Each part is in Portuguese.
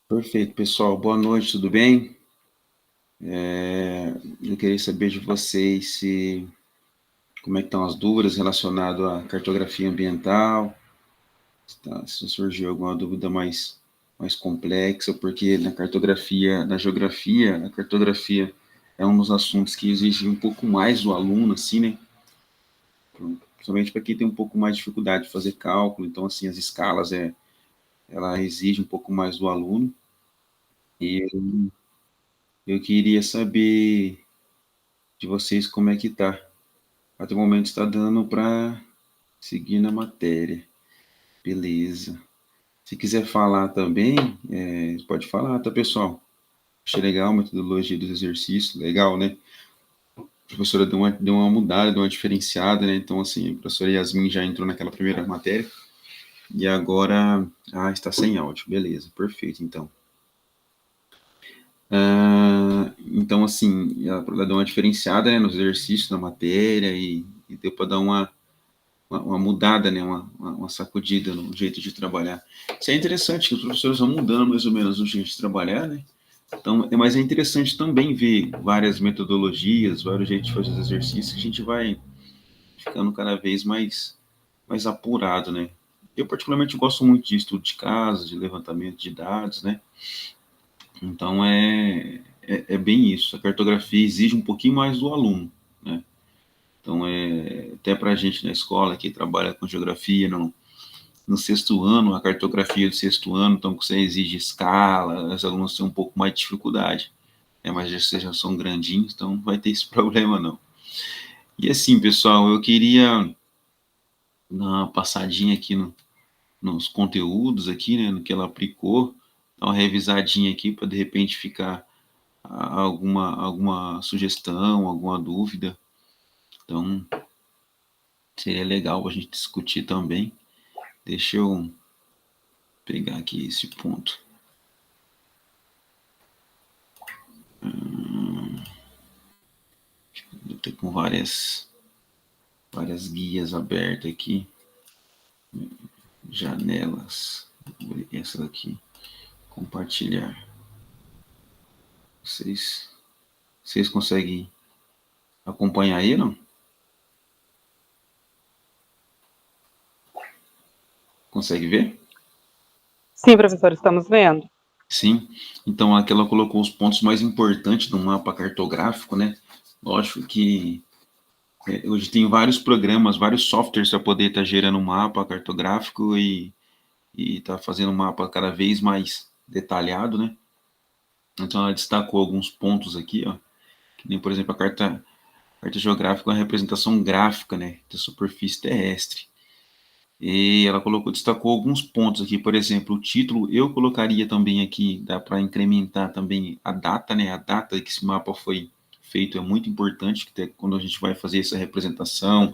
Perfeito, pessoal. Boa noite, tudo bem? Eu queria saber de vocês como é que estão as dúvidas relacionadas à cartografia ambiental, se surgiu alguma dúvida mais complexa, porque na geografia, a cartografia é um dos assuntos que exige um pouco mais do aluno, assim, né? Principalmente para quem tem um pouco mais de dificuldade de fazer cálculo, então, assim, as escalas, ela exige um pouco mais do aluno, e eu queria saber de vocês como é que tá. Até o momento está dando para seguir na matéria. Beleza. Se quiser falar também, pode falar, tá, pessoal? Achei legal a metodologia dos exercícios, legal, né? A professora deu uma mudada, deu uma diferenciada, né? Então, assim, a professora Yasmin já entrou naquela primeira matéria e agora, está sem áudio. Beleza, perfeito, então. Então, assim, ela deu uma diferenciada, né, nos exercícios, na matéria e deu para dar uma mudada, né, uma sacudida no jeito de trabalhar. Isso é interessante, que os professores vão mudando mais ou menos o jeito de trabalhar, né? Então, mas é interessante também ver várias metodologias, vários jeitos de fazer os exercícios, que a gente vai ficando cada vez mais apurado, né? Eu, particularmente, gosto muito de estudo de casos, de levantamento de dados, né? Então, é bem isso. A cartografia exige um pouquinho mais do aluno, né? Então, até para a gente na escola que trabalha com geografia, no sexto ano, a cartografia do sexto ano, então você exige escala, os alunos têm um pouco mais de dificuldade, mas vocês já são grandinhos, então não vai ter esse problema não. E assim, pessoal, eu queria dar uma passadinha aqui nos conteúdos aqui, né, no que ela aplicou, dar uma revisadinha aqui para de repente ficar alguma sugestão, alguma dúvida. Então, seria legal a gente discutir também. Deixa eu pegar aqui esse ponto. Eu tô com várias guias abertas aqui. Janelas. Vou abrir essa daqui. Compartilhar. Vocês conseguem acompanhar aí, não? Consegue ver? Sim, professor, estamos vendo. Sim. Então aqui ela colocou os pontos mais importantes do mapa cartográfico, né? Lógico que hoje tem vários programas, vários softwares para poder estar gerando um mapa cartográfico e tá fazendo um mapa cada vez mais detalhado, né? Então ela destacou alguns pontos aqui, ó, que nem, por exemplo, a carta geográfica é uma representação gráfica, né, da superfície terrestre. E ela destacou alguns pontos aqui, por exemplo, o título eu colocaria também aqui, dá para incrementar também a data, né, a data que esse mapa foi feito é muito importante, que quando a gente vai fazer essa representação,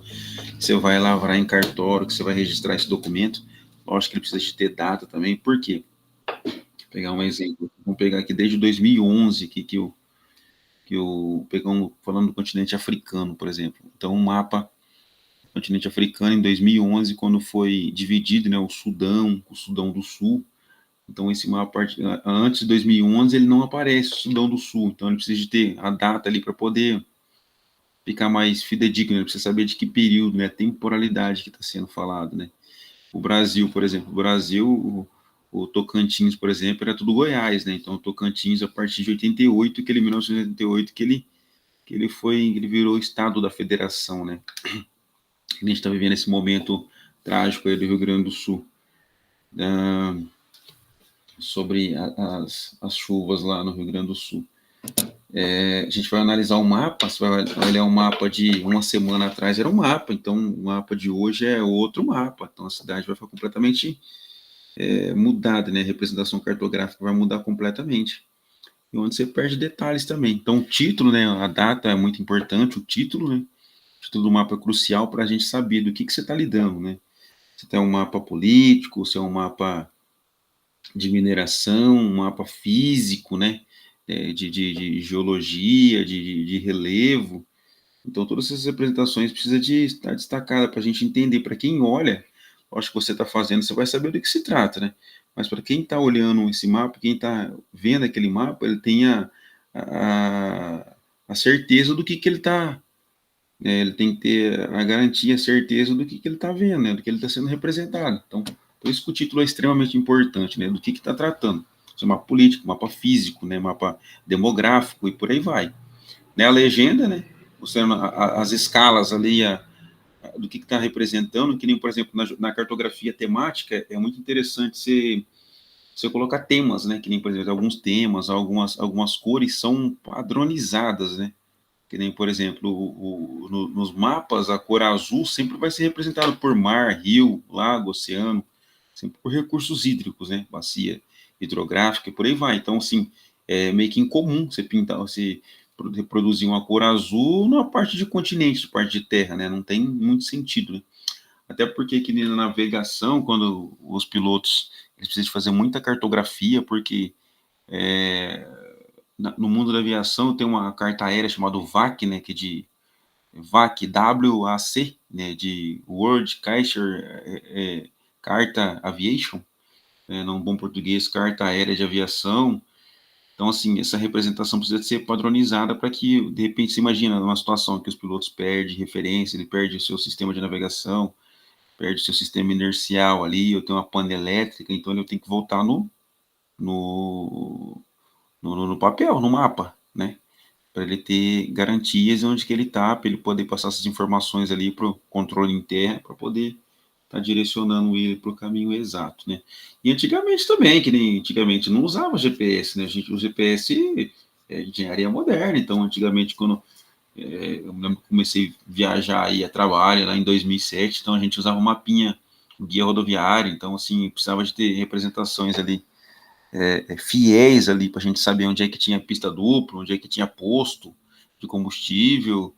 você vai lavrar em cartório, que você vai registrar esse documento, lógico que ele precisa de ter data também, por quê? Vou pegar um exemplo, vamos pegar aqui desde 2011, falando do continente africano, por exemplo. Então, um mapa do continente africano em 2011, quando foi dividido, né, o Sudão do Sul. Então, esse mapa, antes de 2011, ele não aparece, o Sudão do Sul. Então, ele precisa de ter a data ali para poder ficar mais fidedigno, ele precisa saber de que período, né, a temporalidade que está sendo falado, né. O Brasil, por exemplo, o Tocantins, por exemplo, era tudo Goiás, né, então o Tocantins, a partir de 88, 1988, ele virou estado da federação, né? A gente está vivendo esse momento trágico aí do Rio Grande do Sul, sobre as chuvas lá no Rio Grande do Sul. A gente vai analisar o mapa, você vai olhar um mapa de uma semana atrás, era um mapa, então o mapa de hoje é outro mapa, então a cidade vai ficar completamente mudada, né? A representação cartográfica vai mudar completamente. E onde você perde detalhes também. Então o título, né, a data é muito importante, o título, né? O título do mapa é crucial para a gente saber do que você está lidando, né? Se tem um mapa político, se é um mapa de mineração, um mapa físico, né? De geologia, de relevo. Então, todas essas representações precisam de estar destacada para a gente entender. Para quem olha, acho que você está fazendo, você vai saber do que se trata, né? mas para quem está olhando esse mapa, quem está vendo aquele mapa, ele tem a certeza do que ele está, ele tem que ter a garantia, a certeza do que ele está vendo, né, do que ele está sendo representado. Então, por isso que o título é extremamente importante, né, do que está tratando. Isso é mapa político, mapa físico, né, mapa demográfico e por aí vai. Né, a legenda, né, as escalas ali, do que está representando, que nem, por exemplo, na cartografia temática, é muito interessante você colocar temas, né, que nem, por exemplo, alguns temas, algumas cores são padronizadas, né, que nem, por exemplo, nos mapas, a cor azul sempre vai ser representada por mar, rio, lago, oceano, sempre por recursos hídricos, né, bacia hidrográfica e por aí vai. Então, assim, é meio que incomum você pintar, você reproduzir uma cor azul na parte de continente, parte de terra, né, não tem muito sentido, né? Até porque que na navegação, quando os pilotos eles precisam fazer muita cartografia, porque no mundo da aviação tem uma carta aérea chamada VAC, né, que é de VAC, WAC, né, de World Kaiser Carta Aviation, num bom português, carta aérea de aviação. Então, assim, essa representação precisa ser padronizada para que, de repente, você imagina uma situação que os pilotos perdem referência, ele perde o seu sistema de navegação, perde o seu sistema inercial ali, eu tenho uma pane elétrica, então eu tenho que voltar no, no papel, no mapa, né? Para ele ter garantias onde que ele está, para ele poder passar essas informações ali para o controle interno, para poder estar direcionando ele para o caminho exato, né? E antigamente também, que nem antigamente não usava GPS, né? O GPS é engenharia moderna, então antigamente quando eu lembro que comecei a viajar aí a trabalho lá em 2007, então a gente usava um mapinha, um guia rodoviário, então assim, precisava de ter representações ali fiéis ali para a gente saber onde é que tinha pista dupla, onde é que tinha posto de combustível,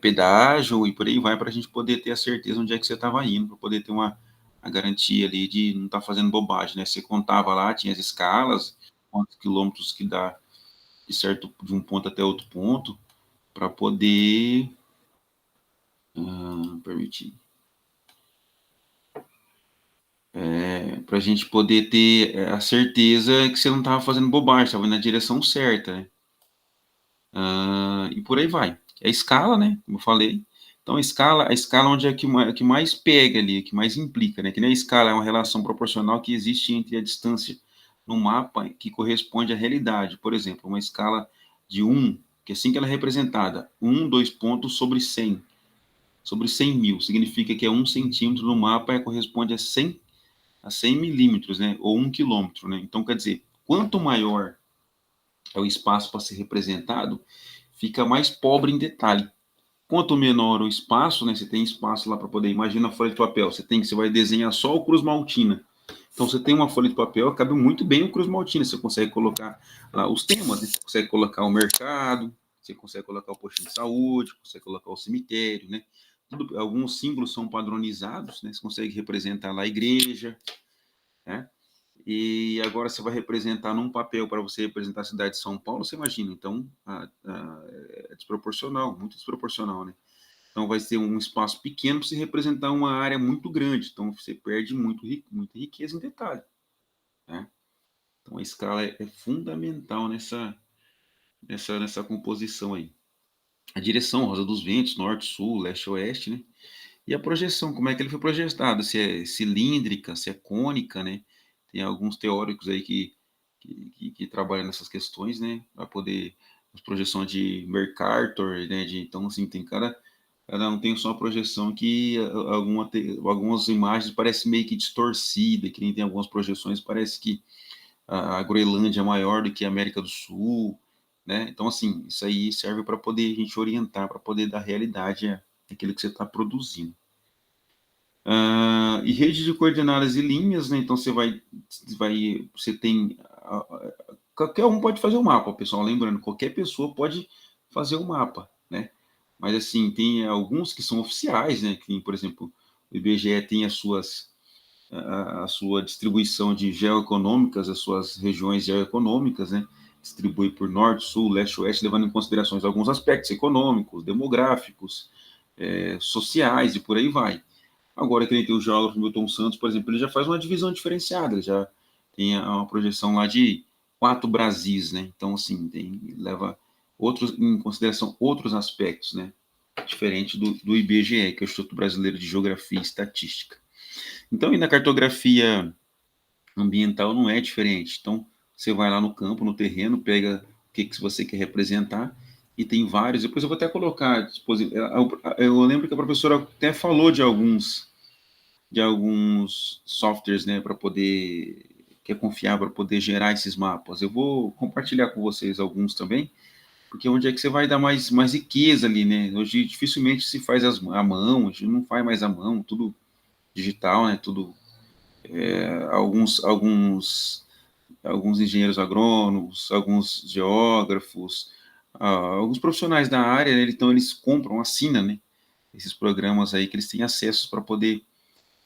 pedágio e por aí vai, para a gente poder ter a certeza onde é que você estava indo, para poder ter a garantia ali de não estar fazendo bobagem, né? Você contava lá, tinha as escalas, quantos quilômetros que dá de um ponto até outro ponto, para poder permitir. Para a gente poder ter a certeza que você não estava fazendo bobagem, estava na direção certa, né? E por aí vai. A escala, né? Como eu falei. Então, a escala onde é que mais pega ali, que mais implica, né? Que nem a escala é uma relação proporcional que existe entre a distância no mapa que corresponde à realidade. Por exemplo, uma escala de 1, que assim que ela é representada, 1, 2 pontos sobre 100. Sobre 100 mil, significa que 1 centímetro no mapa corresponde a 100 milímetros, né? Ou 1 quilômetro, né? Então, quer dizer, quanto maior é o espaço para ser representado, fica mais pobre em detalhe. Quanto menor o espaço, né? Você tem espaço lá para poder, imagina a folha de papel, você vai desenhar só o Cruz Maltina. Então, você tem uma folha de papel, cabe muito bem o Cruz Maltina, você consegue colocar lá os temas, né? Você consegue colocar o mercado, você consegue colocar o postinho de saúde, consegue colocar o cemitério, né? Alguns símbolos são padronizados, né? Você consegue representar lá a igreja, né? E agora você vai representar num papel para você representar a cidade de São Paulo, você imagina, então é desproporcional, muito desproporcional, né? Então vai ser um espaço pequeno para você representar uma área muito grande, então você perde muita riqueza em detalhe, né? Então a escala é fundamental nessa composição aí. A direção, rosa dos ventos, norte, sul, leste, oeste, né? E a projeção, como é que ele foi projetado? Se é cilíndrica, se é cônica, né? Tem alguns teóricos aí que trabalham nessas questões, né? Para poder as projeções de Mercator, né? Então, assim, cada um tem só uma projeção que algumas imagens parecem meio que distorcida, que nem tem algumas projeções, parece que a Groenlândia é maior do que a América do Sul, né? Então, assim, isso aí serve para poder a gente orientar, para poder dar realidade àquilo que você está produzindo. E rede de coordenadas e linhas, né? Então você tem, qualquer um pode fazer o mapa, pessoal. Lembrando, qualquer pessoa pode fazer o mapa, né? Mas assim, tem alguns que são oficiais, né? Que, por exemplo, o IBGE tem a sua distribuição de geoeconômicas, as suas regiões geoeconômicas, né? Distribui por norte, sul, leste, oeste, levando em consideração alguns aspectos econômicos, demográficos, sociais e por aí vai. Agora, que nem tem o geógrafo Milton Santos, por exemplo, ele já faz uma divisão diferenciada, ele já tem uma projeção lá de 4 Brasis, né? Então, assim, leva em consideração outros aspectos, né? Diferente do IBGE, que é o Instituto Brasileiro de Geografia e Estatística. Então, e na cartografia ambiental não é diferente. Então, você vai lá no campo, no terreno, pega o que você quer representar, e tem vários. Depois eu vou até colocar. Eu lembro que a professora até falou de alguns softwares, né, para poder, que é confiável para poder gerar esses mapas. Eu vou compartilhar com vocês alguns também, porque onde é que você vai dar mais riqueza ali, né? Hoje dificilmente se faz a mão, a gente não faz mais a mão, tudo digital, né? Tudo alguns engenheiros agrônomos, alguns geógrafos, alguns profissionais da área, né, então eles compram, assinam, né, esses programas aí que eles têm acesso para poder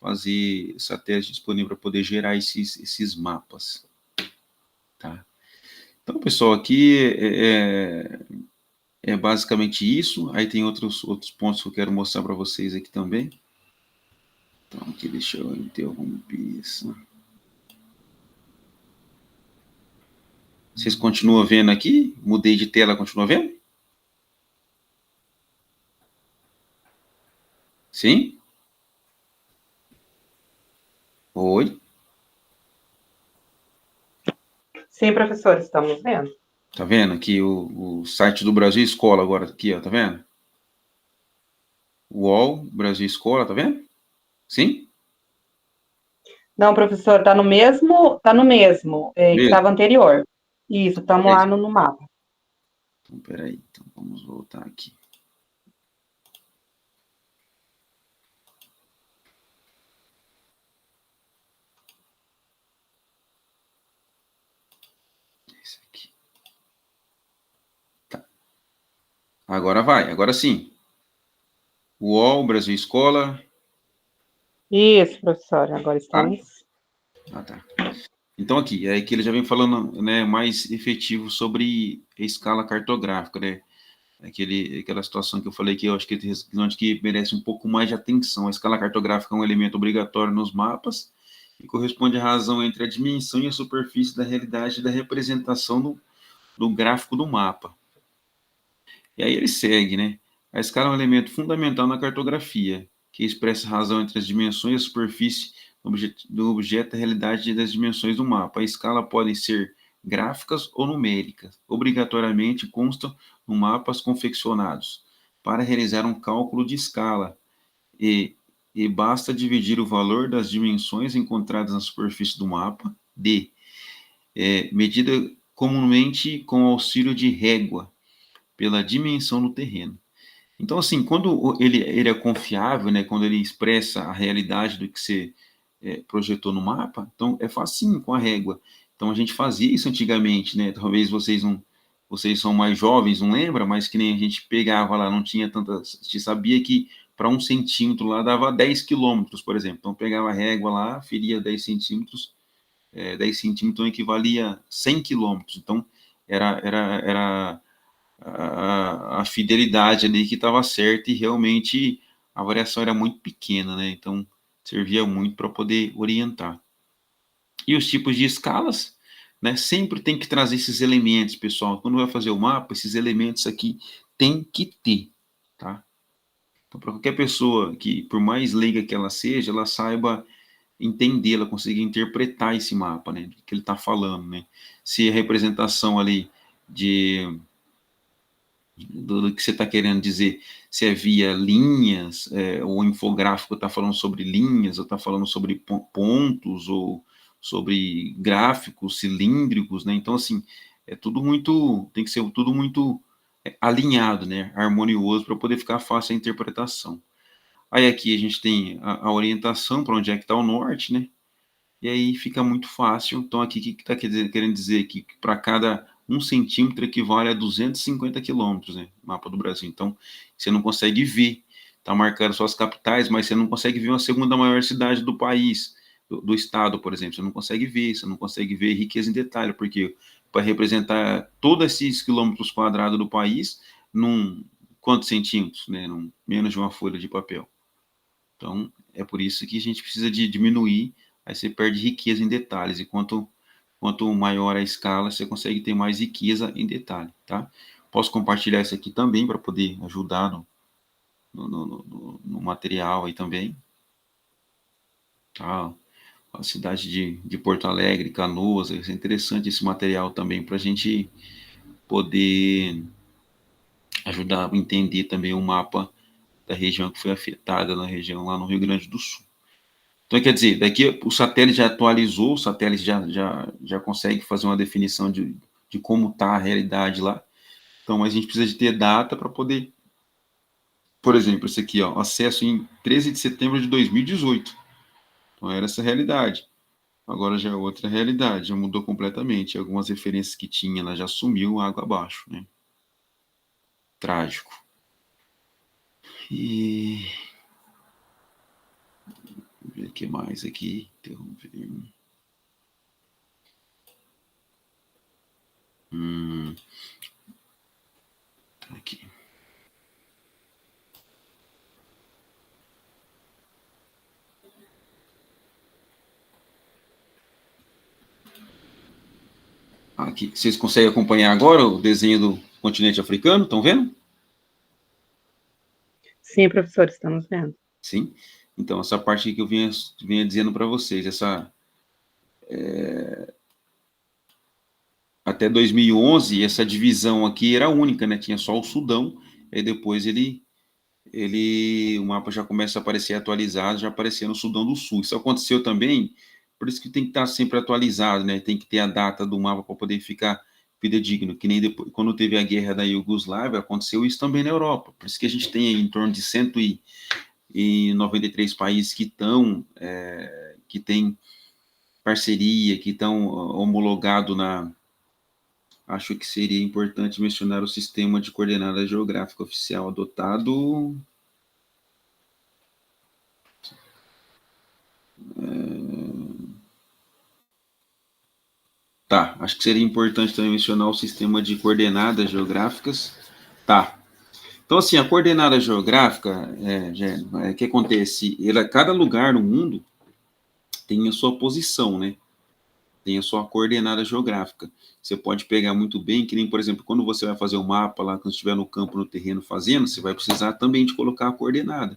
fazer satélite disponível para poder gerar esses mapas, tá? Então, pessoal, aqui é basicamente isso. Aí tem outros pontos que eu quero mostrar para vocês aqui também. Então, aqui deixa eu interromper isso. Vocês continuam vendo aqui? Mudei de tela, continua vendo? Sim? Oi? Sim, professor, estamos vendo. Tá vendo aqui o site do Brasil Escola agora, aqui, ó, tá vendo? UOL, Brasil Escola, tá vendo? Sim? Não, professor, tá no mesmo, que Mesmo? estava anterior. Isso, estamos lá no mapa. Então, peraí, então vamos voltar aqui. Esse aqui. Tá. Agora vai, agora sim. UOL, Brasil Escola. Isso, professor, agora Tá? estamos. Ah, tá. Então aqui, é que ele já vem falando, né, mais efetivo sobre a escala cartográfica, né? Aquela situação que eu falei que eu acho que merece um pouco mais de atenção. A escala cartográfica é um elemento obrigatório nos mapas e corresponde à razão entre a dimensão e a superfície da realidade da representação do gráfico do mapa. E aí ele segue, né? A escala é um elemento fundamental na cartografia, que expressa a razão entre as dimensões e a superfície do objeto e a realidade das dimensões do mapa. A escala podem ser gráficas ou numéricas. Obrigatoriamente constam no mapas confeccionados para realizar um cálculo de escala e basta dividir o valor das dimensões encontradas na superfície do mapa, medida comumente com auxílio de régua, pela dimensão do terreno. Então, assim, quando ele é confiável, né, quando ele expressa a realidade do que você projetou no mapa, então é facinho com a régua. Então a gente fazia isso antigamente, né? Talvez vocês são mais jovens, não lembra, mas que nem a gente pegava lá, não tinha tanta. A gente sabia que para 1 centímetro lá dava 10 quilômetros, por exemplo. Então pegava a régua lá, feria 10 centímetros, 10 centímetros equivalia 100 quilômetros. Então era a fidelidade ali que estava certa e realmente a variação era muito pequena, né? Então servia muito para poder orientar. E os tipos de escalas, né? Sempre tem que trazer esses elementos, pessoal. Quando vai fazer o mapa, esses elementos aqui tem que ter, tá? Então, para qualquer pessoa que, por mais leiga que ela seja, ela saiba entender, ela consiga interpretar esse mapa, né? Do que ele está falando, né? Se a representação ali de do que você está querendo dizer, se é via linhas, o infográfico está falando sobre linhas, ou está falando sobre pontos, ou sobre gráficos cilíndricos, né? Então, assim, tem que ser tudo muito alinhado, né? Harmonioso, para poder ficar fácil a interpretação. Aí aqui a gente tem a orientação para onde é que está o norte, né? E aí fica muito fácil. Então, aqui, o que está querendo dizer? Que para cada 1 centímetro equivale a 250 quilômetros, né? Mapa do Brasil. Então, você não consegue ver. Está marcando só as capitais, mas você não consegue ver uma segunda maior cidade do país, do estado, por exemplo. Você não consegue ver, riqueza em detalhe, porque para representar todos esses quilômetros quadrados do país, quantos centímetros, né? Menos de uma folha de papel. Então, é por isso que a gente precisa de diminuir, aí você perde riqueza em detalhes, e quanto maior a escala, você consegue ter mais riqueza em detalhe, tá? Posso compartilhar isso aqui também, para poder ajudar no material aí também, tá? A cidade de Porto Alegre, Canoas, é interessante esse material também, para a gente poder ajudar a entender também o mapa da região que foi afetada, na região lá no Rio Grande do Sul. Então, quer dizer, daqui o satélite já atualizou, o satélite já consegue fazer uma definição de como está a realidade lá. Então, mas a gente precisa de ter data para poder, por exemplo, esse aqui, ó, acesso em 13 de setembro de 2018. Então, era essa realidade. Agora já é outra realidade, já mudou completamente. Algumas referências que tinha, ela já sumiu água abaixo, né? Trágico. E ver o que mais aqui. Interromper. Aqui. Aqui. Vocês conseguem acompanhar agora o desenho do continente africano? Estão vendo? Sim, professor, estamos vendo. Sim. Então, essa parte que eu vinha dizendo para vocês, até 2011, essa divisão aqui era única, né? Tinha só o Sudão, e depois o mapa já começa a aparecer atualizado, já aparecia no Sudão do Sul. Isso aconteceu também, por isso que tem que estar sempre atualizado, né? Tem que ter a data do mapa para poder ficar fidedigno, que nem depois, quando teve a guerra da Iugoslávia, aconteceu isso também na Europa. Por isso que a gente tem aí em torno de 193 países que têm parceria, que estão homologados na. Acho que seria importante mencionar o sistema de coordenada geográfica oficial adotado. Tá, acho que seria importante também mencionar o sistema de coordenadas geográficas. Tá. Então, assim, a coordenada geográfica, o que acontece? Cada lugar no mundo tem a sua posição, né? Tem a sua coordenada geográfica. Você pode pegar muito bem, que nem, por exemplo, quando você vai fazer o mapa lá, quando estiver no campo, no terreno fazendo, você vai precisar também de colocar a coordenada.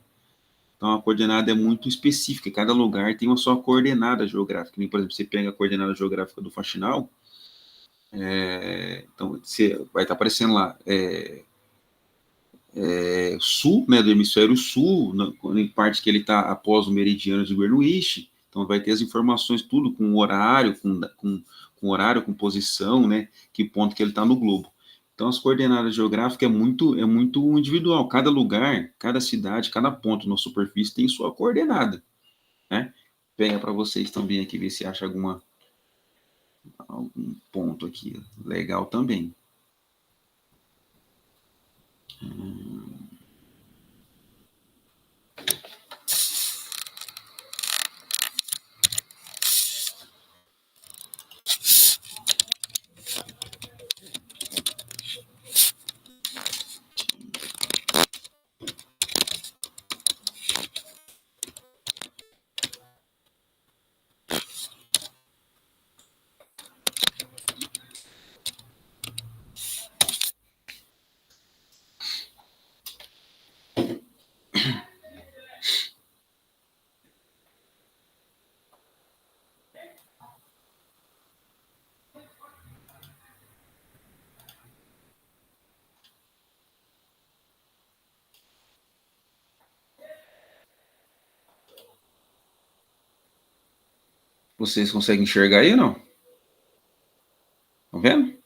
Então, a coordenada é muito específica, cada lugar tem a sua coordenada geográfica. Nem, por exemplo, você pega a coordenada geográfica do Faxinal, então você vai estar aparecendo lá, sul, né, do hemisfério sul, em parte que ele está após o meridiano de Greenwich, então vai ter as informações tudo com horário, com horário, com posição, né, que ponto que ele está no globo. Então as coordenadas geográficas é muito individual, cada lugar, cada cidade, cada ponto na superfície tem sua coordenada, né? Pega para vocês também aqui, ver se acha algum ponto aqui legal também. Vocês conseguem enxergar aí ou não? Estão vendo?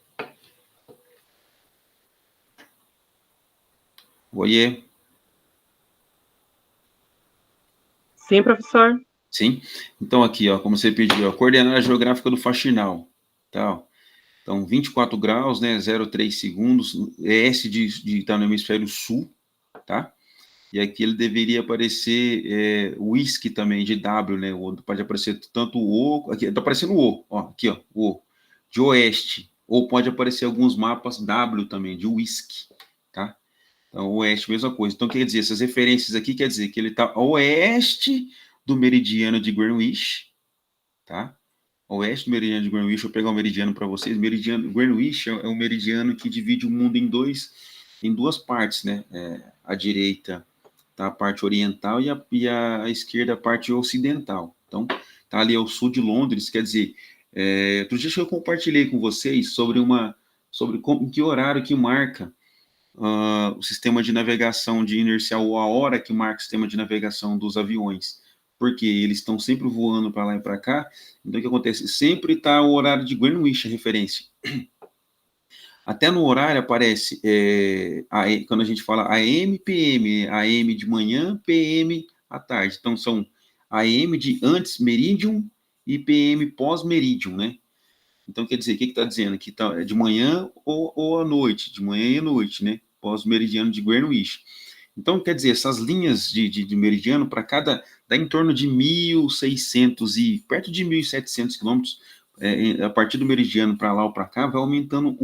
Oiê. Sim, professor. Sim. Então, aqui, ó, como você pediu, a coordenada geográfica do faxinal. Tá? Então, 24 graus, né, 0,3 segundos, S de estar no hemisfério sul, tá? E aqui ele deveria aparecer whisky também, de W, né? Pode aparecer tanto o, aqui, tá aparecendo o, ó, aqui, ó, o, de oeste. Ou pode aparecer alguns mapas W também, de whisky, tá? Então, oeste, mesma coisa. Então, quer dizer, essas referências aqui quer dizer que ele está a oeste do meridiano de Greenwich, tá? Oeste do meridiano de Greenwich, eu vou pegar o meridiano para vocês. Meridiano Greenwich é um meridiano que divide o mundo em duas partes, né? A direita tá a parte oriental e a esquerda a parte ocidental. Então, tá ali ao sul de Londres, quer dizer, outro dia eu compartilhei com vocês sobre em que horário que marca o sistema de navegação de inercial, ou a hora que marca o sistema de navegação dos aviões, porque eles estão sempre voando para lá e para cá. Então, o que acontece? Sempre está o horário de Greenwich, a referência. Até no horário aparece, quando a gente fala AM, PM, AM de manhã, PM à tarde. Então, são AM de antes meridium e PM pós-meridium, né? Então, quer dizer, o que está dizendo? Que tá de manhã ou à noite, de manhã e à noite, né? Pós-meridiano de Greenwich. Então, quer dizer, essas linhas de meridiano, para cada, dá em torno de 1.600 e perto de 1.700 quilômetros, a partir do meridiano para lá ou para cá, vai aumentando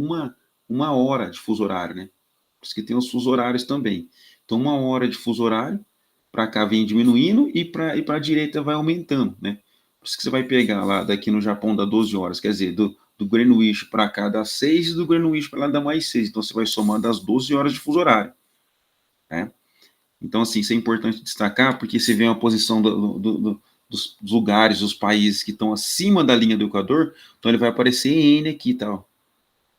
uma hora de fuso horário, né? Por isso que tem os fuso horários também. Então, uma hora de fuso horário, para cá vem diminuindo e para a direita vai aumentando, né? Por isso que você vai pegar lá, daqui no Japão dá 12 horas, quer dizer, do Greenwich para cá dá 6 e do Greenwich para lá dá mais 6. Então, você vai somar das 12 horas de fuso horário, né? Então, assim, isso é importante destacar, porque você vê uma posição dos lugares, dos países que estão acima da linha do Equador, então ele vai aparecer N aqui, tal.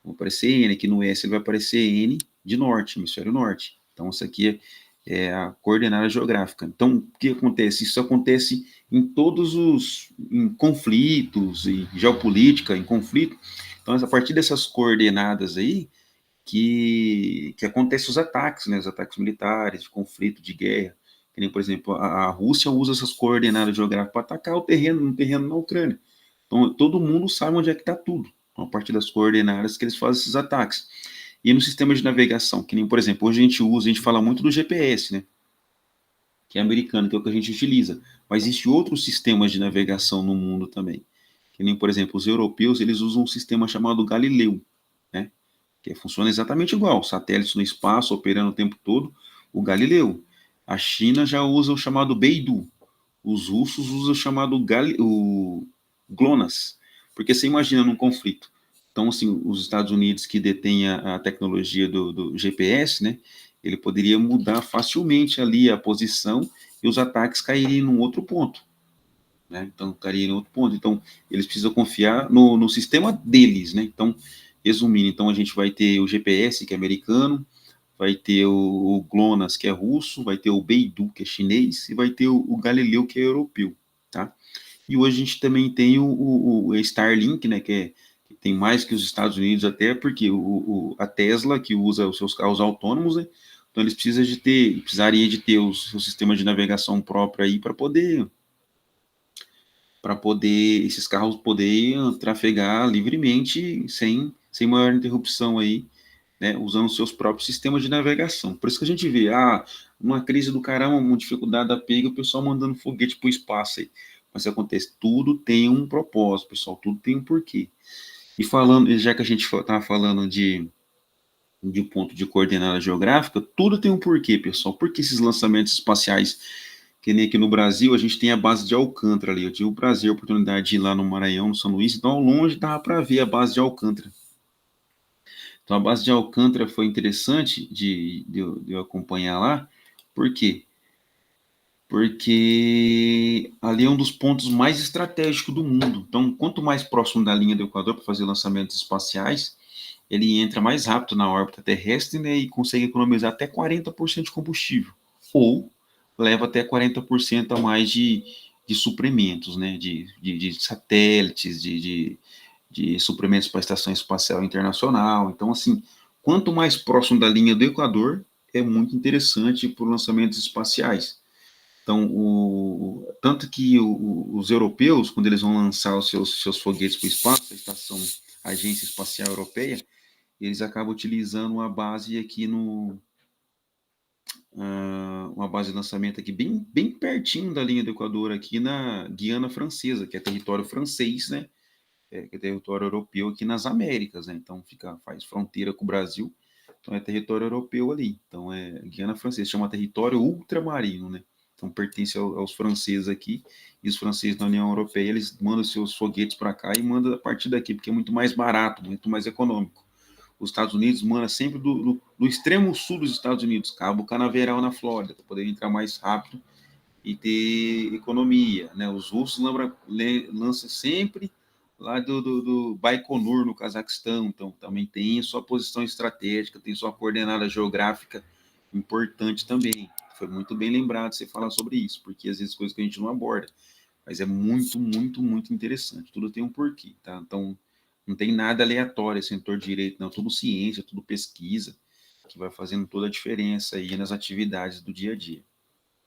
Vai aparecer N aqui no S, ele vai aparecer N de norte, hemisfério norte. Então, isso aqui é a coordenada geográfica. Então, o que acontece? Isso acontece em todos em conflitos, em geopolítica, em conflito. Então, a partir dessas coordenadas aí, que acontecem os ataques, né, os ataques militares, de conflito, de guerra. Que nem, por exemplo, a Rússia usa essas coordenadas geográficas para atacar o terreno na Ucrânia. Então, todo mundo sabe onde é que está tudo, a partir das coordenadas que eles fazem esses ataques. E no sistema de navegação, que nem, por exemplo, hoje a gente fala muito do GPS, né, que é americano, que é o que a gente utiliza. Mas existem outros sistemas de navegação no mundo também. Que nem, por exemplo, os europeus, eles usam um sistema chamado Galileu, né, que funciona exatamente igual, satélites no espaço operando o tempo todo, o Galileu. A China já usa o chamado Beidou, os russos usam o chamado o GLONASS, porque você imagina num conflito. Então, assim, os Estados Unidos que detêm a tecnologia do GPS, né, ele poderia mudar facilmente ali a posição e os ataques cairiam num outro ponto. Né? Então, cairiam em outro ponto. Então, eles precisam confiar no sistema deles, né? Então, resumindo, então a gente vai ter o GPS, que é americano, vai ter o GLONASS, que é russo, vai ter o Beidou, que é chinês, e vai ter o Galileu, que é europeu, tá? E hoje a gente também tem o Starlink, né, que tem mais que os Estados Unidos até, porque a Tesla, que usa os seus carros autônomos, né, então eles precisariam de ter o seu sistema de navegação próprio aí para poder esses carros poderem trafegar livremente sem maior interrupção aí, né, usando seus próprios sistemas de navegação. Por isso que a gente vê, uma crise do caramba, uma dificuldade da pega, o pessoal mandando foguete para o espaço aí. Mas acontece, tudo tem um propósito, pessoal, tudo tem um porquê. E falando, já que a gente estava falando de ponto de coordenada geográfica, tudo tem um porquê, pessoal. Por que esses lançamentos espaciais, que nem aqui no Brasil, a gente tem a base de Alcântara ali. Eu tive o prazer, a oportunidade de ir lá no Maranhão, no São Luís, então ao longe dava para ver a base de Alcântara. Então a base de Alcântara foi interessante de eu acompanhar lá, por quê? Porque ali é um dos pontos mais estratégicos do mundo. Então, quanto mais próximo da linha do Equador para fazer lançamentos espaciais, ele entra mais rápido na órbita terrestre, né, e consegue economizar até 40% de combustível. Ou leva até 40% a mais de suprimentos, né, de satélites, de suprimentos para a Estação Espacial Internacional. Então, assim, quanto mais próximo da linha do Equador, é muito interessante para os lançamentos espaciais. Então, tanto que os europeus, quando eles vão lançar os seus foguetes para o espaço, a Agência Espacial Europeia, eles acabam utilizando uma base de lançamento aqui bem pertinho da linha do Equador, aqui na Guiana Francesa, que é território francês, né? Que é território europeu aqui nas Américas, né? Então faz fronteira com o Brasil. Então, é território europeu ali. Então, é Guiana Francesa, chama território ultramarino, né? Então, pertence aos franceses aqui, e os franceses da União Europeia, eles mandam seus foguetes para cá e mandam a partir daqui, porque é muito mais barato, muito mais econômico. Os Estados Unidos manda sempre do extremo sul dos Estados Unidos, Cabo Canaveral, na Flórida, para poder entrar mais rápido e ter economia, né? Os russos lançam sempre lá do Baikonur, no Cazaquistão, então também tem sua posição estratégica, tem sua coordenada geográfica importante também. Foi muito bem lembrado você falar sobre isso, porque às vezes coisas que a gente não aborda, mas é muito, muito, muito interessante. Tudo tem um porquê, tá? Então, não tem nada aleatório esse setor de direito, não. Tudo ciência, tudo pesquisa, que vai fazendo toda a diferença aí nas atividades do dia a dia,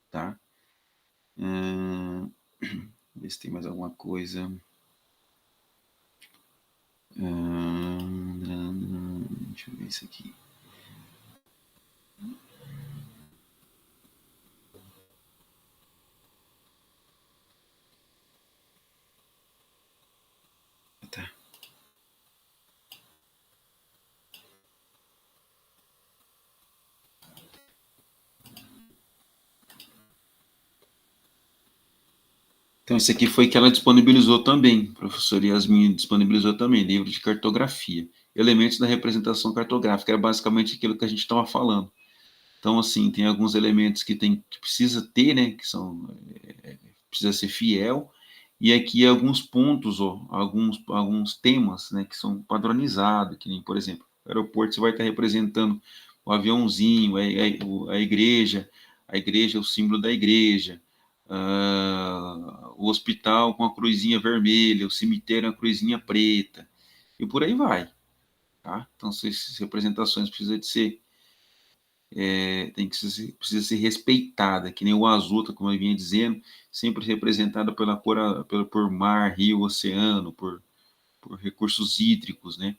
tá? Ver se tem mais alguma coisa. Deixa eu ver isso aqui. Tá. Então, esse aqui foi que ela disponibilizou também, a professora Yasmin disponibilizou também, livro de cartografia. Elementos da representação cartográfica, era basicamente aquilo que a gente estava falando. Então, assim, tem alguns elementos que precisa ter, né, que são, precisa ser fiel, e aqui alguns pontos, ó, alguns temas, né, que são padronizados, que nem, por exemplo, o aeroporto você vai estar representando o aviãozinho, a igreja é o símbolo da igreja, o hospital com a cruzinha vermelha, o cemitério com a cruzinha preta, e por aí vai, tá? Então, essas representações precisam de ser precisa ser respeitada, que nem o azul, como eu vinha dizendo, sempre representada por mar, rio, oceano, por recursos hídricos, né?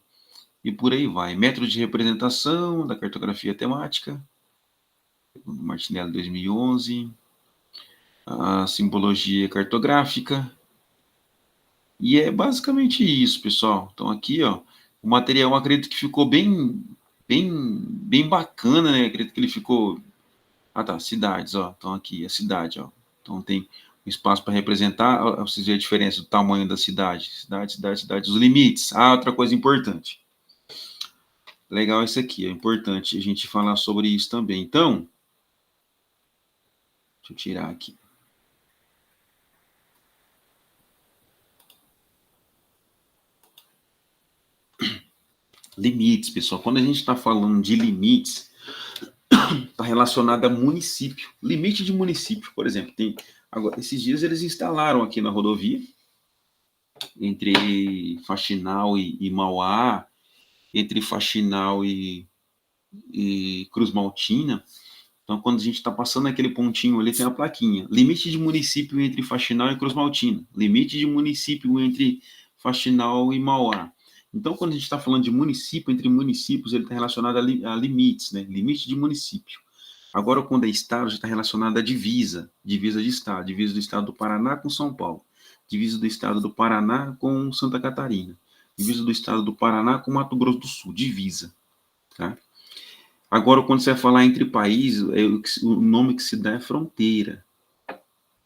E por aí vai. Método de representação da cartografia temática, Martinelli 2011, a simbologia cartográfica, e é basicamente isso, pessoal. Então aqui, ó, o material eu acredito que ficou bem bacana, né? Eu acredito que ele ficou. Ah, tá, cidades, ó. Então aqui, a cidade, ó. Então tem um espaço para representar, ó, vocês verem a diferença do tamanho da cidade. Cidade, os limites. Ah, outra coisa importante. Legal isso aqui, é importante a gente falar sobre isso também. Então, deixa eu tirar aqui. Limites, pessoal. Quando a gente está falando de limites, está relacionado a município. Limite de município, por exemplo. Agora, esses dias eles instalaram aqui na rodovia, entre Faxinal e Mauá, entre Faxinal e Cruz Maltina. Então, quando a gente está passando aquele pontinho ali, tem a plaquinha. Limite de município entre Faxinal e Cruz Maltina. Limite de município entre Faxinal e Mauá. Então, quando a gente está falando de município, entre municípios, ele está relacionado a limites, né? Limite de município. Agora, quando é estado, já está relacionado à divisa de estado. Divisa do estado do Paraná com São Paulo. Divisa do estado do Paraná com Santa Catarina. Divisa do estado do Paraná com Mato Grosso do Sul. Divisa. Tá? Agora, quando você vai falar entre países, o nome que se dá é fronteira.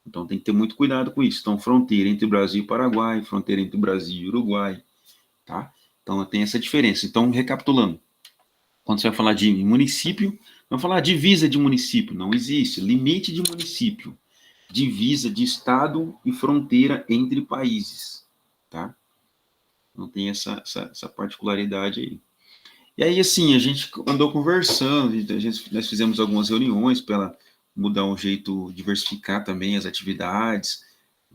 Então, tem que ter muito cuidado com isso. Então, fronteira entre Brasil e Paraguai, fronteira entre Brasil e Uruguai, tá? Então, tem essa diferença. Então, recapitulando, quando você vai falar de município, não vai falar divisa de município, não existe. Limite de município, divisa de estado e fronteira entre países, tá? Não tem essa particularidade aí. E aí, assim, a gente andou conversando, nós fizemos algumas reuniões para mudar um jeito, diversificar também as atividades,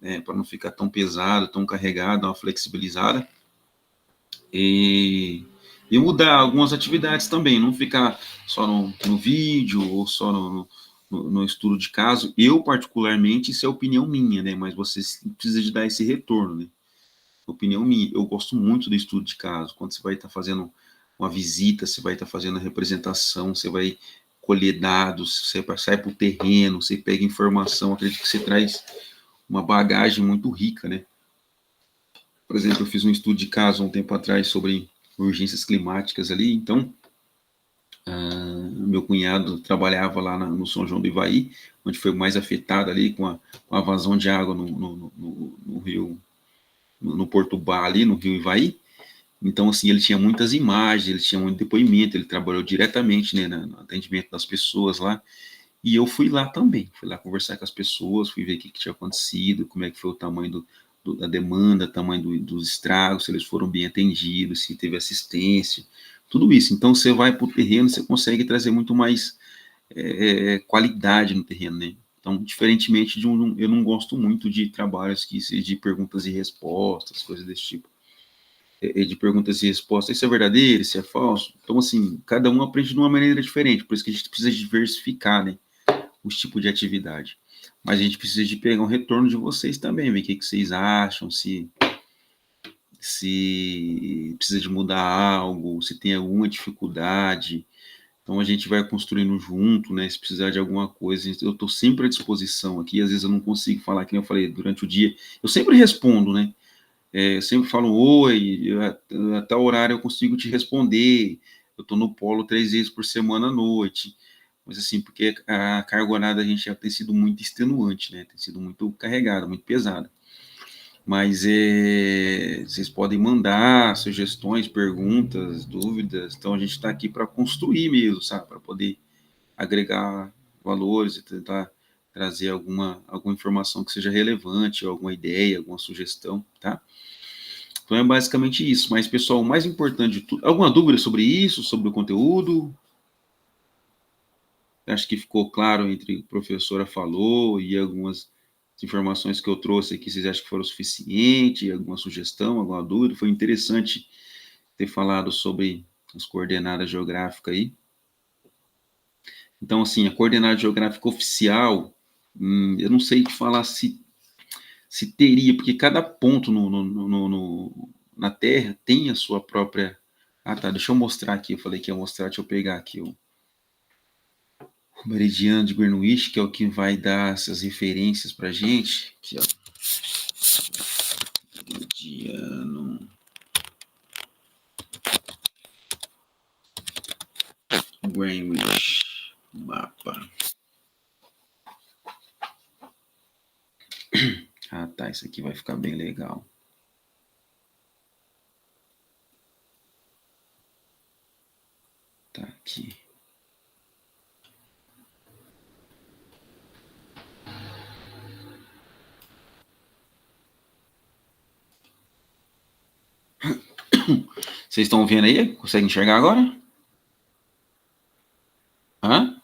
né, para não ficar tão pesado, tão carregado, uma flexibilizada. E mudar algumas atividades também, não ficar só no vídeo ou só no estudo de caso. Eu, particularmente, isso é opinião minha, né, mas você precisa de dar esse retorno, né? Opinião minha, eu gosto muito do estudo de caso, quando você vai estar fazendo uma visita, você vai estar fazendo a representação, você vai colher dados, você sai para o terreno, você pega informação, acredito que você traz uma bagagem muito rica, né? Por exemplo, eu fiz um estudo de caso um tempo atrás sobre urgências climáticas ali, então Meu cunhado trabalhava lá no São João do Ivaí, onde foi mais afetado ali com a vazão de água no rio, no Porto Bar ali, no rio Ivaí. Então, assim, ele tinha muitas imagens, ele tinha muito depoimento, ele trabalhou diretamente, né, no atendimento das pessoas lá. E eu fui lá também, fui lá conversar com as pessoas, fui ver o que tinha acontecido, como é que foi o tamanho da demanda, tamanho dos estragos, se eles foram bem atendidos, se teve assistência, tudo isso. Então, você vai para o terreno, você consegue trazer muito mais qualidade no terreno, né? Então, diferentemente eu não gosto muito de trabalhos de perguntas e respostas, coisas desse tipo. De perguntas e respostas, isso é verdadeiro, isso é falso. Então, assim, cada um aprende de uma maneira diferente, por isso que a gente precisa diversificar, né, os tipos de atividade. Mas a gente precisa de pegar um retorno de vocês também, ver o que vocês acham, se precisa de mudar algo, se tem alguma dificuldade. Então a gente vai construindo junto, né? Se precisar de alguma coisa, eu estou sempre à disposição aqui. Às vezes eu não consigo falar, que eu falei durante o dia. Eu sempre respondo, né? Eu sempre falo oi, a tal horário eu consigo te responder. Eu estou no polo 3 vezes por semana à noite. Mas assim, porque a carga horária da gente já tem sido muito extenuante, né? Tem sido muito carregada, muito pesada. Mas vocês podem mandar sugestões, perguntas, dúvidas. Então a gente está aqui para construir mesmo, sabe? Para poder agregar valores e tentar trazer alguma informação que seja relevante, alguma ideia, alguma sugestão, tá? Então é basicamente isso. Mas, pessoal, o mais importante de tudo... Alguma dúvida sobre isso, sobre o conteúdo? Acho que ficou claro entre o que a professora falou e algumas informações que eu trouxe aqui, vocês acham que foram suficientes? Alguma sugestão, alguma dúvida? Foi interessante ter falado sobre as coordenadas geográficas aí. Então, assim, a coordenada geográfica oficial, eu não sei te falar se teria, porque cada ponto na Terra tem a sua própria... Ah, tá, deixa eu mostrar aqui, eu falei que ia mostrar, deixa eu pegar aqui o meridiano de Greenwich, que é o que vai dar essas referências pra gente. Aqui, ó. Meridiano Greenwich mapa. Ah, tá, isso aqui vai ficar bem legal. Tá aqui. Vocês estão vendo aí? Conseguem enxergar agora? Hã?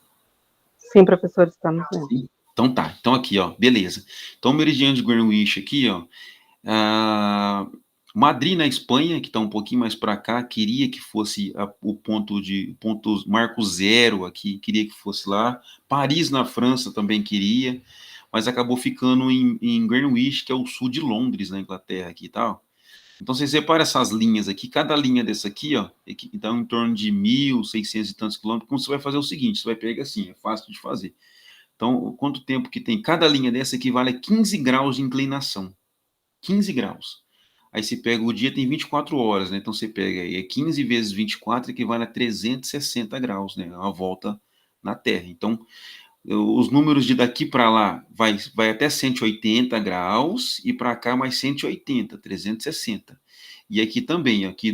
Sim, professor, estamos vendo. Sim. Então tá. Então aqui, ó, beleza. Então o meridiano de Greenwich aqui, ó. Madrid, na Espanha, que está um pouquinho mais para cá, queria que fosse o ponto marco zero aqui, queria que fosse lá. Paris, na França, também queria, mas acabou ficando em Greenwich, que é o sul de Londres, na Inglaterra, aqui e tal. Então, você separa essas linhas aqui, cada linha dessa aqui, ó, então em torno de 1.600 e tantos quilômetros. Como você vai fazer o seguinte, você vai pegar assim, é fácil de fazer. Então, quanto tempo que tem? Cada linha dessa equivale a 15 graus de inclinação. 15 graus. Aí você pega o dia, tem 24 horas, né? Então você pega aí, 15 vezes 24 equivale a 360 graus, né? Uma volta na Terra. Então, os números de daqui para lá vai até 180 graus e para cá mais 180, 360. E aqui também, aqui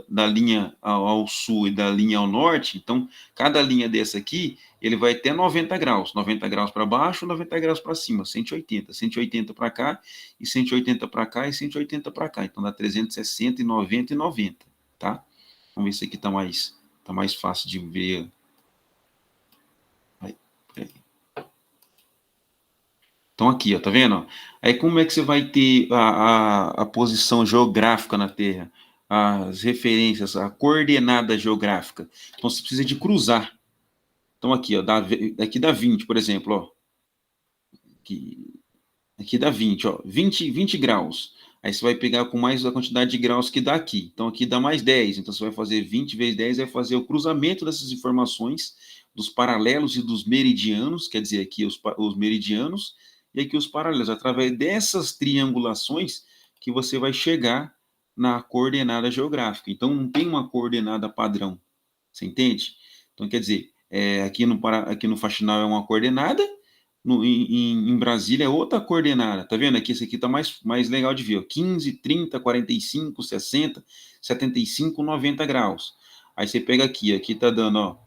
da linha ao sul e da linha ao norte, então cada linha dessa aqui, ele vai até 90 graus para baixo, 90 graus para cima, 180 para cá e 180 para cá e 180 para cá. Então dá 360 e 90 e 90, tá? Vamos ver se aqui tá mais fácil de ver. Então aqui, ó, tá vendo? Aí como é que você vai ter a posição geográfica na Terra? As referências, a coordenada geográfica. Então você precisa de cruzar. Então aqui, ó, aqui dá 20, por exemplo, ó. Aqui dá 20, ó. 20 graus. Aí você vai pegar com mais a quantidade de graus que dá aqui. Então aqui dá mais 10. Então você vai fazer 20 vezes 10, vai fazer o cruzamento dessas informações, dos paralelos e dos meridianos, quer dizer, aqui os meridianos, e aqui os paralelos. Através dessas triangulações que você vai chegar na coordenada geográfica. Então não tem uma coordenada padrão. Você entende? Então, quer dizer, aqui no Faxinal é uma coordenada, em Brasília é outra coordenada, tá vendo? Aqui, esse aqui tá mais legal de ver, ó, 15, 30, 45, 60, 75, 90 graus. Aí você pega aqui tá dando, ó,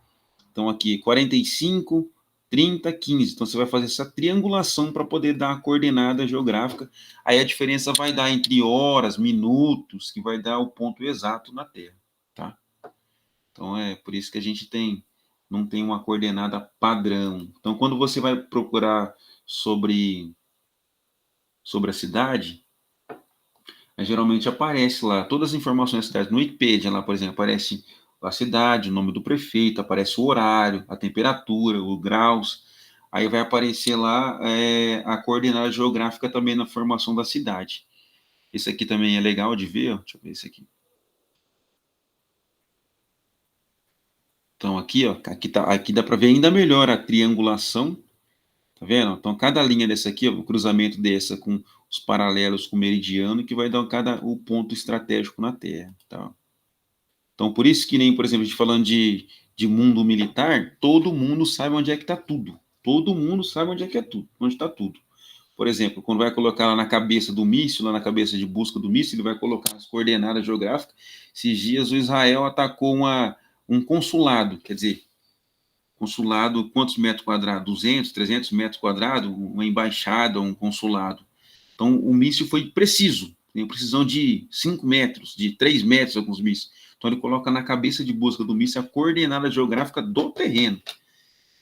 então aqui 45, 30, 15. Então você vai fazer essa triangulação para poder dar a coordenada geográfica. Aí a diferença vai dar entre horas, minutos, que vai dar o ponto exato na Terra, tá? Então é por isso que a gente não tem uma coordenada padrão. Então quando você vai procurar sobre a cidade, geralmente aparece lá todas as informações da cidade. No Wikipedia, lá, por exemplo, aparece a cidade, o nome do prefeito, aparece o horário, a temperatura, os graus. Aí vai aparecer lá a coordenada geográfica também na formação da cidade. Esse aqui também é legal de ver, ó. Deixa eu ver esse aqui. Então aqui, ó, aqui dá para ver ainda melhor a triangulação, tá vendo? Então cada linha dessa aqui, ó, o cruzamento dessa com os paralelos com o meridiano, que vai dar o ponto estratégico na Terra, tá? Então, por isso que nem, por exemplo, a gente falando de mundo militar, todo mundo sabe onde é que está tudo. Todo mundo sabe onde é que é tudo, onde está tudo. Por exemplo, quando vai colocar lá na cabeça do míssil, lá na cabeça de busca do míssil, ele vai colocar as coordenadas geográficas. Esses dias o Israel atacou um consulado, quer dizer, consulado, quantos metros quadrados? 200, 300 metros quadrados? Uma embaixada, um consulado. Então, o míssil foi preciso, tem precisão de 5 metros, de 3 metros alguns mísseis. Então, ele coloca na cabeça de busca do míssil a coordenada geográfica do terreno.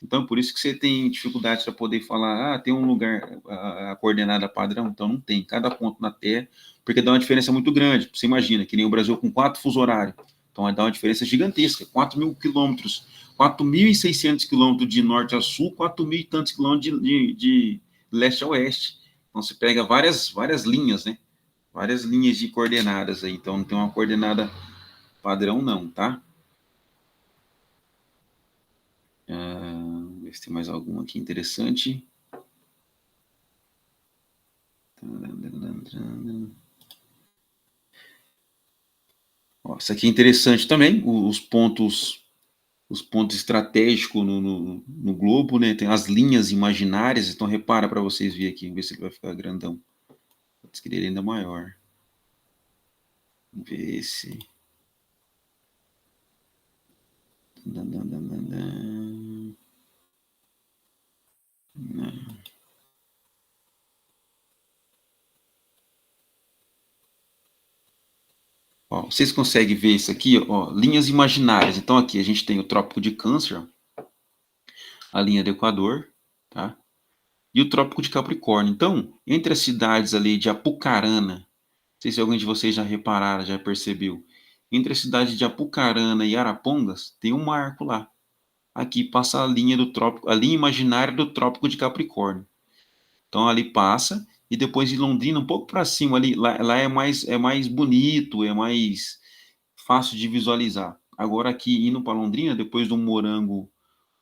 Então, por isso que você tem dificuldade para poder falar, tem um lugar, a coordenada padrão. Então, não tem. Cada ponto na Terra, porque dá uma diferença muito grande. Você imagina, que nem o Brasil com 4 fuso horários. Então, vai dar uma diferença gigantesca. 4.000 quilômetros, 4.600 quilômetros de norte a sul, 4.000 e tantos quilômetros de leste a oeste. Então, você pega várias linhas, né? Várias linhas de coordenadas aí. Então, não tem uma coordenada padrão, não, tá? Ver se tem mais alguma aqui interessante. Ó, isso aqui é interessante também, os pontos estratégicos no globo, né? Tem as linhas imaginárias, então repara para vocês verem aqui, ver se ele vai ficar grandão. Pode querer ele ainda maior. Vamos ver se... Não. Ó, vocês conseguem ver isso aqui, ó, linhas imaginárias. Então aqui a gente tem o Trópico de Câncer, a linha do Equador, tá? E o Trópico de Capricórnio. Então, entre as cidades ali de Apucarana, não sei se alguém de vocês já repararam, já percebeu, entre a cidade de Apucarana e Arapongas, tem um marco lá. Aqui passa a linha do trópico, a linha imaginária do Trópico de Capricórnio. Então ali passa, e depois de Londrina, um pouco para cima ali, lá é mais bonito, é mais fácil de visualizar. Agora aqui indo para Londrina, depois do Morango,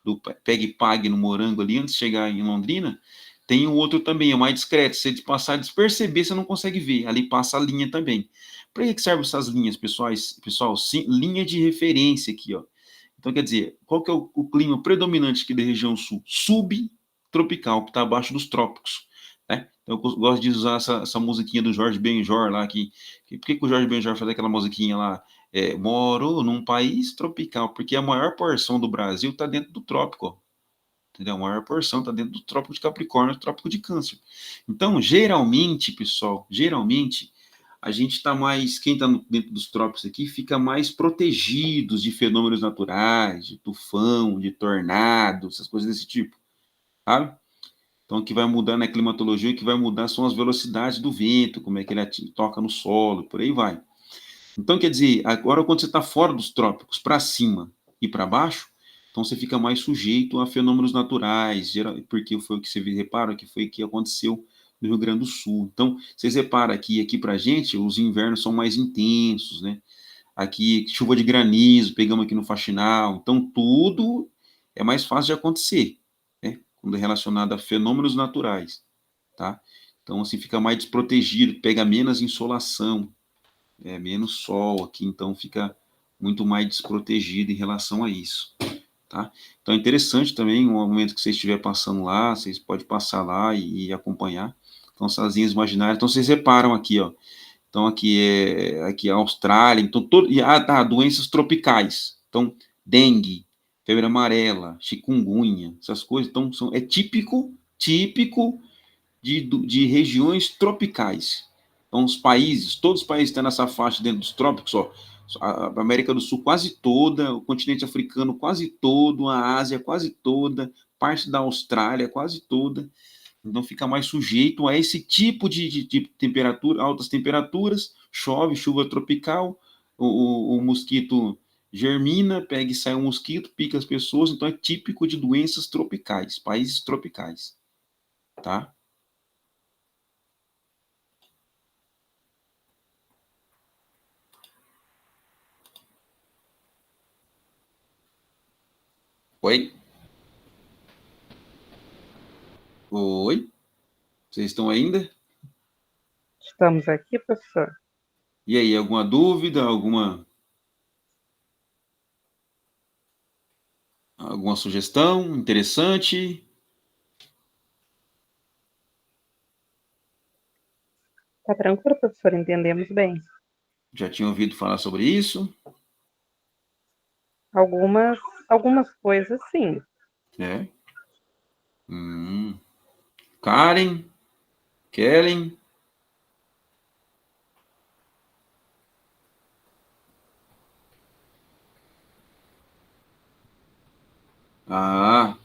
do Pegue Pague no Morango ali, antes de chegar em Londrina, tem um outro também, é mais discreto. Se você passar desperceber, você não consegue ver. Ali passa a linha também. Para que servem essas linhas, pessoal? Sim, linha de referência aqui, ó. Então, quer dizer, qual que é o clima predominante aqui da região sul? Subtropical, que está abaixo dos trópicos. Né? Então, eu gosto de usar essa musiquinha do Jorge Benjor lá. Por que o Jorge Benjor faz aquela musiquinha lá? Moro num país tropical, porque a maior porção do Brasil está dentro do trópico, ó. Entendeu? A maior porção está dentro do Trópico de Capricórnio, do Trópico de Câncer. Então, geralmente, pessoal, a gente está mais, quem está dentro dos trópicos aqui, fica mais protegidos de fenômenos naturais, de tufão, de tornado, essas coisas desse tipo, sabe? Então, o que vai mudar na climatologia, o que vai mudar são as velocidades do vento, como é que ele toca no solo, por aí vai. Então, quer dizer, agora quando você está fora dos trópicos, para cima e para baixo, então você fica mais sujeito a fenômenos naturais, porque foi o que você repara que foi o que aconteceu no Rio Grande do Sul. Então, vocês reparam que aqui para a gente, os invernos são mais intensos, né? Aqui, chuva de granizo, pegamos aqui no Faxinal. Então, tudo é mais fácil de acontecer, né? Quando é relacionado a fenômenos naturais, tá? Então, assim, fica mais desprotegido, pega menos insolação, menos sol aqui, então fica muito mais desprotegido em relação a isso, tá? Então é interessante também, no momento que você estiver passando lá, vocês podem passar lá e acompanhar. Então, essas linhas imaginárias. Então, vocês reparam aqui, ó. Então, aqui é a Austrália. Então, doenças tropicais. Então, dengue, febre amarela, chikungunya, essas coisas. Então, é típico de regiões tropicais. Então, todos os países que estão nessa faixa dentro dos trópicos, ó, a América do Sul quase toda, o continente africano quase todo, a Ásia quase toda, parte da Austrália quase toda. Então fica mais sujeito a esse tipo de temperatura, altas temperaturas, chove, chuva tropical, o mosquito germina, pega e sai um mosquito, pica as pessoas, então é típico de doenças tropicais, países tropicais, tá? Oi? Oi? Vocês estão ainda? Estamos aqui, professor. E aí, alguma dúvida, alguma sugestão interessante? Tá tranquilo, professor? Entendemos bem. Já tinha ouvido falar sobre isso? Algumas coisas, sim. É. Karen, Kellen? Ah,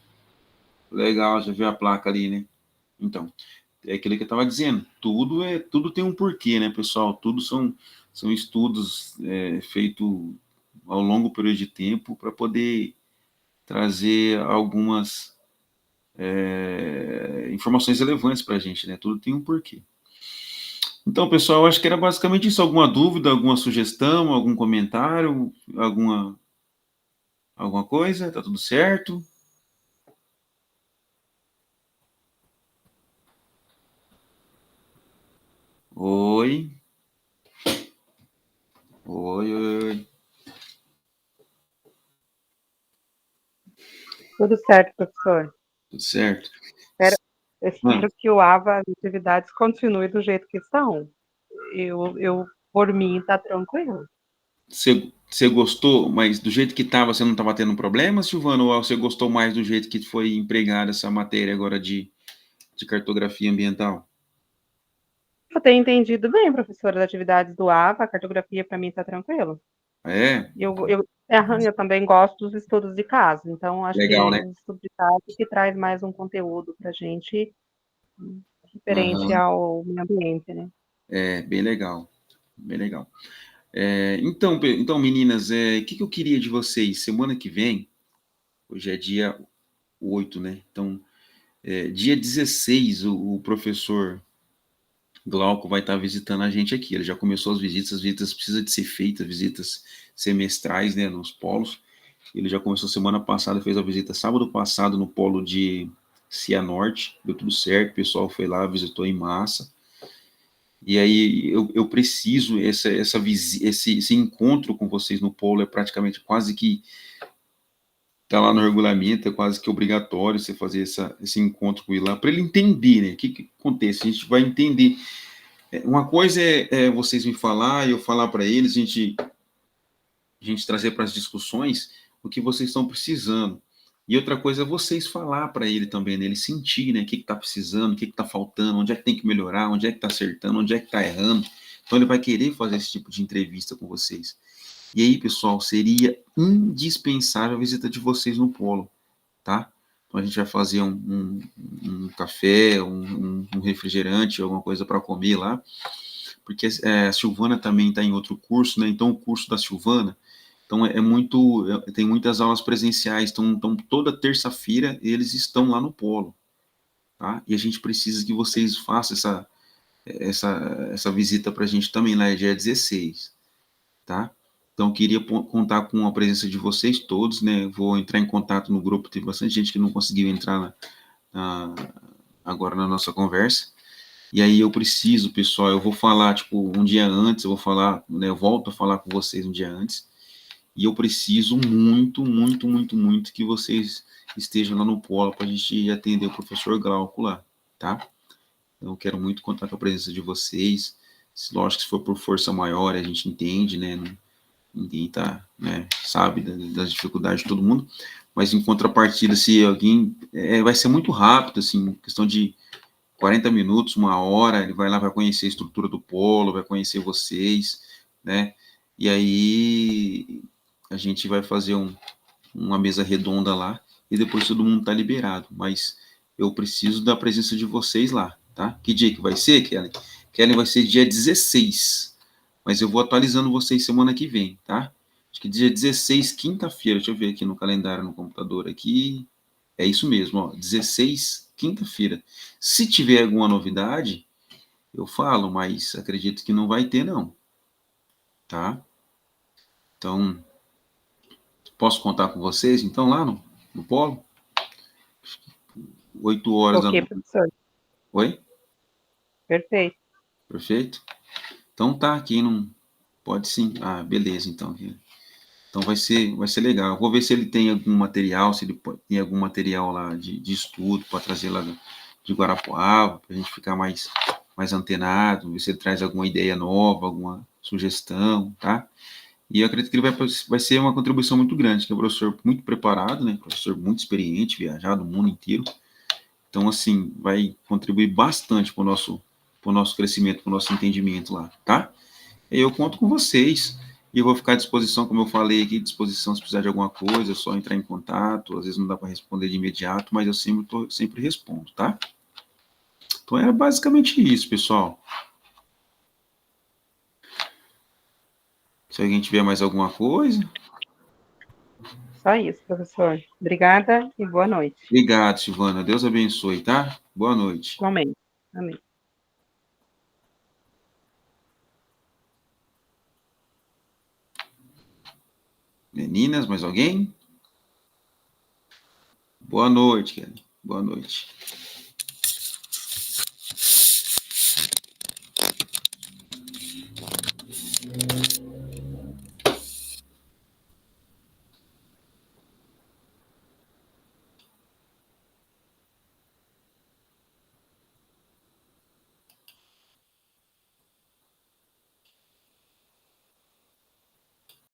legal, já viu a placa ali, né? Então, é aquilo que eu estava dizendo, tudo tem um porquê, né, pessoal? Tudo são estudos feitos ao longo período de tempo para poder trazer algumas informações relevantes para a gente, né? Tudo tem um porquê. Então, pessoal, eu acho que era basicamente isso. Alguma dúvida, alguma sugestão, algum comentário, alguma coisa? Tá tudo certo? Oi. Oi, oi. Tudo certo, professor. Tudo certo? Espero que o AVA, as atividades, continue do jeito que estão. Por mim, está tranquilo. Você gostou, mas do jeito que estava, você não estava tendo problema, Silvano? Ou você gostou mais do jeito que foi empregada essa matéria agora de cartografia ambiental? Eu tenho entendido bem, professora, das atividades do AVA, a cartografia para mim está tranquilo. É? Eu também gosto dos estudos de caso, então acho Legal, que né? os estudos de caso que traz mais um conteúdo para a gente referente Aham. ao meio ambiente, né? É, bem legal. Bem legal. Então, meninas, o que eu queria de vocês? Semana que vem, hoje é dia 8, né? Então, dia 16, o professor Glauco vai estar visitando a gente aqui. Ele já começou as visitas precisam de ser feitas, visitas semestrais, né, nos polos. Ele já começou semana passada, fez a visita sábado passado no polo de Cianorte, deu tudo certo, o pessoal foi lá, visitou em massa. E aí eu preciso, esse encontro com vocês no polo é praticamente quase que está lá no regulamento, é quase que obrigatório você fazer esse encontro com ele lá, para ele entender, né? O que acontece? A gente vai entender. Uma coisa é vocês me falar e eu falar para eles, a gente trazer para as discussões o que vocês estão precisando. E outra coisa é vocês falar para ele também, né? Ele sentir, né? O que está precisando, o que está faltando, onde é que tem que melhorar, onde é que está acertando, onde é que está errando. Então ele vai querer fazer esse tipo de entrevista com vocês. E aí, pessoal, seria indispensável a visita de vocês no polo, tá? Então a gente vai fazer um café, um refrigerante, alguma coisa para comer lá, porque a Silvana também está em outro curso, né? Então o curso da Silvana, então tem muitas aulas presenciais, então toda terça-feira eles estão lá no polo, tá? E a gente precisa que vocês façam essa visita para a gente também lá, dia 16, tá? Então, queria contar com a presença de vocês todos, né? Vou entrar em contato no grupo, tem bastante gente que não conseguiu entrar agora na nossa conversa. E aí eu preciso, pessoal, eu vou falar, tipo, um dia antes, eu vou falar, né? Eu volto a falar com vocês um dia antes. e eu preciso muito, muito, muito, muito que vocês estejam lá no polo para a gente atender o professor Glauco lá, tá? Eu quero muito contar com a presença de vocês. Lógico que se for por força maior, a gente entende, né? Ninguém tá, né, sabe das dificuldades de todo mundo, mas em contrapartida, se alguém, vai ser muito rápido, assim, questão de 40 minutos, uma hora, ele vai lá, vai conhecer a estrutura do polo, vai conhecer vocês, né, e aí a gente vai fazer uma mesa redonda lá, e depois todo mundo tá liberado, mas eu preciso da presença de vocês lá, tá? Que dia que vai ser, Kelly? Kelly, vai ser dia 16, mas eu vou atualizando vocês semana que vem, tá? Acho que dia 16, quinta-feira, deixa eu ver aqui no calendário, no computador aqui, é isso mesmo, ó, 16, quinta-feira. Se tiver alguma novidade, eu falo, mas acredito que não vai ter, não, tá? Então, posso contar com vocês, então, lá no polo? 8 horas da Ok, noite. professor. Oi? Perfeito. Perfeito? Então tá, aqui não pode sim. Ah, beleza, então. Então vai ser legal. Eu vou ver se ele tem algum material, se ele tem algum material lá de estudo para trazer lá de Guarapuava, para a gente ficar mais antenado, ver se ele traz alguma ideia nova, alguma sugestão, tá? E eu acredito que ele vai ser uma contribuição muito grande, que é um professor muito preparado, né? Professor muito experiente, viajado o mundo inteiro. Então, assim, vai contribuir bastante para o nosso crescimento, para o nosso entendimento lá, tá? Eu conto com vocês e eu vou ficar à disposição, como eu falei aqui, à disposição se precisar de alguma coisa, é só entrar em contato. Às vezes não dá para responder de imediato, mas eu sempre respondo, tá? Então era basicamente isso, pessoal. Se alguém tiver mais alguma coisa. Só isso, professor. Obrigada e boa noite. Obrigado, Silvana. Deus abençoe, tá? Boa noite. Igualmente. Amém. Meninas, mais alguém? Boa noite, Kelly. Boa noite.